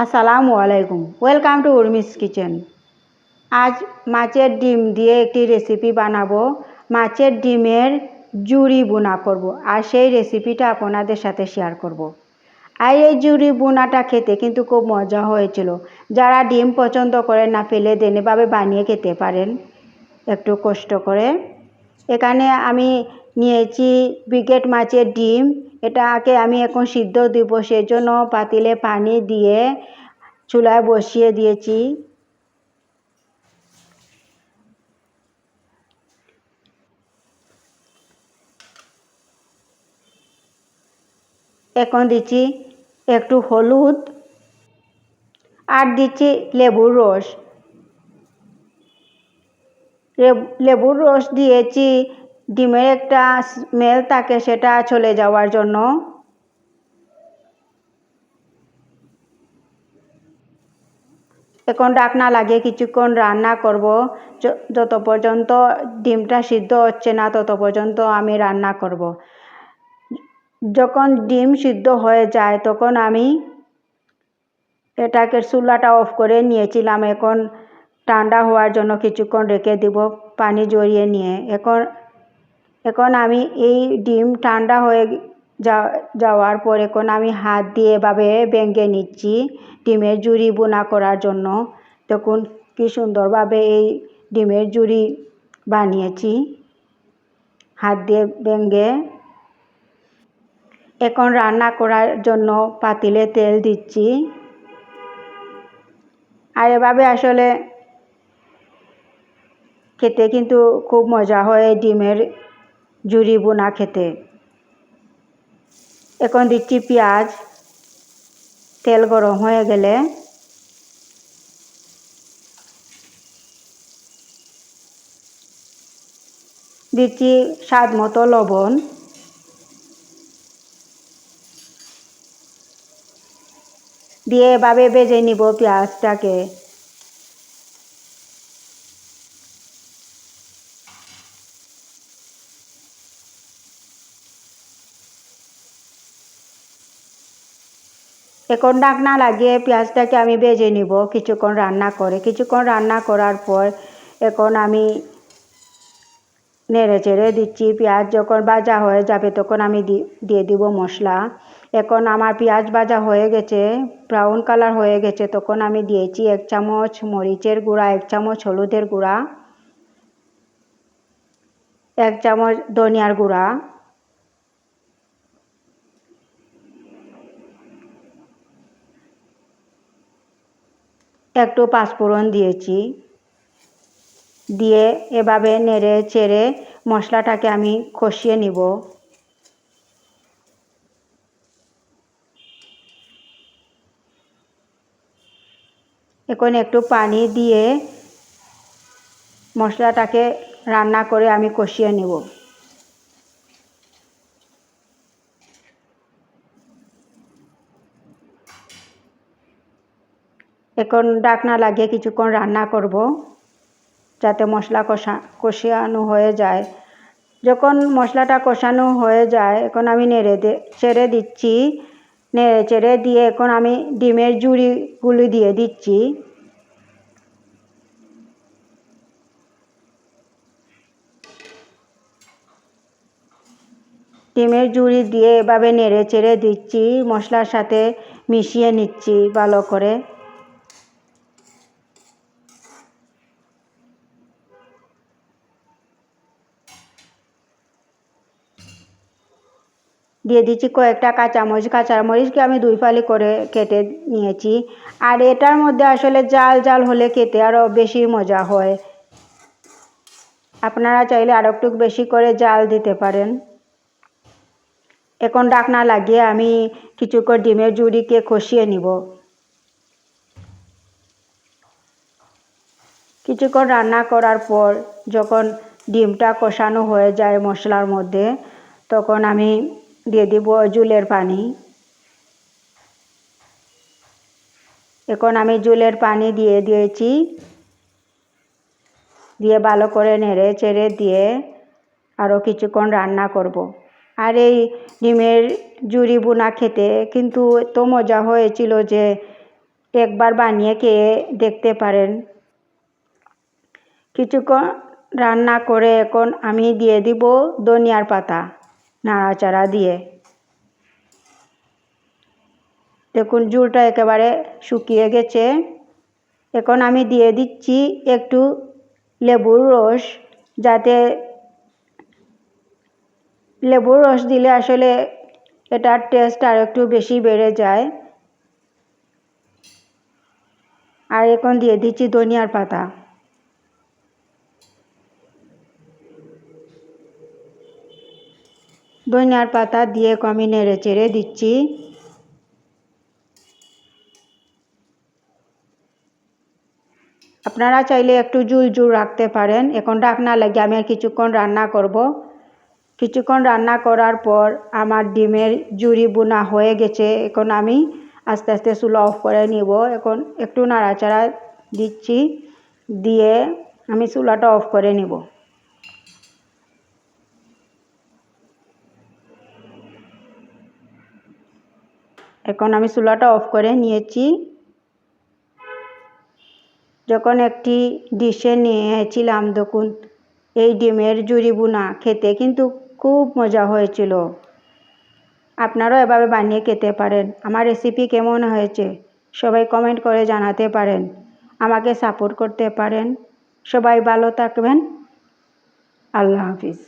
আসসালামু আলাইকুম। Welcome to Urmi's kitchen. আজ মাছের ডিম দিয়ে একটি রেসিপি বানাবো। মাছের ডিমের জুড়ি বোনা করব, আর সেই রেসিপিটা আপনাদের সাথে শেয়ার করব। আর এই জুড়ি বোনাটা খেতে কিন্তু খুব মজা হয়েছিল। যারা ডিম পছন্দ করেন না, ফেলে দেন, এভাবে বানিয়ে খেতে পারেন একটু কষ্ট করে। এখানে আমি নিয়েছি ব্রিগেড মাছের ডিম। এটাকে আমি এখন সিদ্ধ দিব, সেজন্য পাতিলে পানি দিয়ে চুলায় বসিয়ে দিয়েছি। এখন দিচ্ছি একটু হলুদ আর দিচ্ছি লেবুর রস। লেবুর রস দিয়েছি ডিমের একটা স্মেল থাকে, সেটা চলে যাওয়ার জন্য। এখন ঢাকনা লাগিয়ে কিছুক্ষণ রান্না করব। যত পর্যন্ত ডিমটা সিদ্ধ হচ্ছে না, তত পর্যন্ত আমি রান্না করব। যখন ডিম সিদ্ধ হয়ে যায় তখন আমি এটাকে চুলাটা অফ করে নিয়েছিলাম। এখন ঠান্ডা হওয়ার জন্য কিছুক্ষণ রেখে দিব পানি ঝরিয়ে নিয়ে। এখন আমি এই ডিম ঠান্ডা হয়ে যাওয়ার পর এখন আমি হাত দিয়ে এভাবে ভেঙে নিচ্ছি ডিমের ঝুড়ি বোনা করার জন্য। দেখুন কি সুন্দরভাবে এই ডিমের ঝুড়ি বানিয়েছি হাত দিয়ে ভেঙে। এখন রান্না করার জন্য পাতিলে তেল দিচ্ছি। আর এভাবে আসলে খেতে কিন্তু খুব মজা হয় ডিমের ঝুড়ি বোনা খেতে। এখন দিচ্ছি পেঁয়াজ। তেল গরম হয়ে গেলে দিচ্ছি স্বাদ মতো লবণ। দিয়ে এভাবে ভেজে নিব পেঁয়াজটাকে। এখন ঢাকনা লাগিয়ে পেঁয়াজটাকে আমি ভেজে নিব কিছুক্ষণ রান্না করার পর এখন আমি নেড়ে চেড়ে দিচ্ছি। পেঁয়াজ যখন ভাজা হয়ে যাবে তখন আমি দিয়ে দিব মশলা। এখন আমার পেঁয়াজ ভাজা হয়ে গেছে, ব্রাউন কালার হয়ে গেছে, তখন আমি দিয়েছি 1 চামচ মরিচের গুঁড়া, 1 চামচ হলুদের গুঁড়া, 1 চামচ ধনিয়ার গুঁড়া, একটু পাঁচফোড়ন দিয়েছি। দিয়ে এভাবে নেড়ে চেড়ে মশলাটাকে আমি কষিয়ে নিব। এখন একটু পানি দিয়ে মশলাটাকে রান্না করে আমি কষিয়ে নেব। এখন ঢাকনা লাগিয়ে কিছুক্ষণ রান্না করব যাতে মশলা কষানো হয়ে যায়। যখন মশলাটা কষানো হয়ে যায় এখন আমি চেড়ে দিচ্ছি। নেড়ে চেড়ে দিয়ে এখন আমি ডিমের ঝুড়িগুলি দিয়ে দিচ্ছি। ডিমের ঝুড়ি দিয়ে এভাবে নেড়ে চেড়ে দিচ্ছি, মশলার সাথে মিশিয়ে নিচ্ছি ভালো করে। দিয়ে দিচ্ছি কয়েকটা কাঁচামরিচকে আমি 2 ফালি করে কেটে নিয়েছি। আর এটার মধ্যে আসলে জাল জাল হলে খেতে আরও বেশি মজা হয়। আপনারা চাইলে আরও একটু বেশি করে জাল দিতে পারেন। এখন ঢাকনা লাগিয়ে আমি কিছুক্ষণ ডিমের ঝুড়িকে কষিয়ে নিব। কিছুক্ষণ রান্না করার পর যখন ডিমটা কষানো হয়ে যায় মশলার মধ্যে, তখন আমি দিয়ে দিব জুলের পানি। এখন আমি জুলের পানি দিয়ে দিয়েছি। দিয়ে ভালো করে নেড়ে চেড়ে দিয়ে আরও কিছুক্ষণ রান্না করব। আর এই ডিমের ঝুড়ি বোনা খেতে কিন্তু এত মজা হয়েছিল যে একবার বানিয়ে খেয়ে দেখতে পারেন। কিছুক্ষণ রান্না করে এখন আমি দিয়ে দিব ধনিয়ার পাতা নাড়াচাড়া দিয়ে। দেখুন ঝোলটা একেবারে শুকিয়ে গেছে। এখন আমি দিয়ে দিচ্ছি একটু লেবুর রস, যাতে লেবুর রস দিলে আসলে এটার টেস্ট আর একটু বেশি বেড়ে যায়। আর এখন দিয়ে দিচ্ছি ধনিয়ার পাতা। ধনিয়ার পাতা দিয়ে আমি নেড়ে চেড়ে দিচ্ছি। আপনারা চাইলে একটু ঝুল রাখতে পারেন। এখন ঢাকনা লাগিয়ে আমি আর কিছুক্ষণ রান্না করব। কিছুক্ষণ রান্না করার পর আমার ডিমের ঝুরি বোনা হয়ে গেছে। এখন আমি আস্তে আস্তে চুলা অফ করে নিব। এখন একটু নাড়াচাড়া দিচ্ছি, দিয়ে আমি চুলাটা অফ করে নিব। এখন আমি চুলাটা অফ করে নিয়েছি। যখন একটি ডিশে নিয়েছিলাম, দেখুন এই ডিমের ঝুরি বোনা খেতে কিন্তু খুব মজা হয়েছিল। আপনারাও এভাবে বানিয়ে খেতে পারেন। আমার রেসিপি কেমন হয়েছে সবাই কমেন্ট করে জানাতে পারেন, আমাকে সাপোর্ট করতে পারেন। সবাই ভালো থাকবেন। আল্লাহ হাফিজ।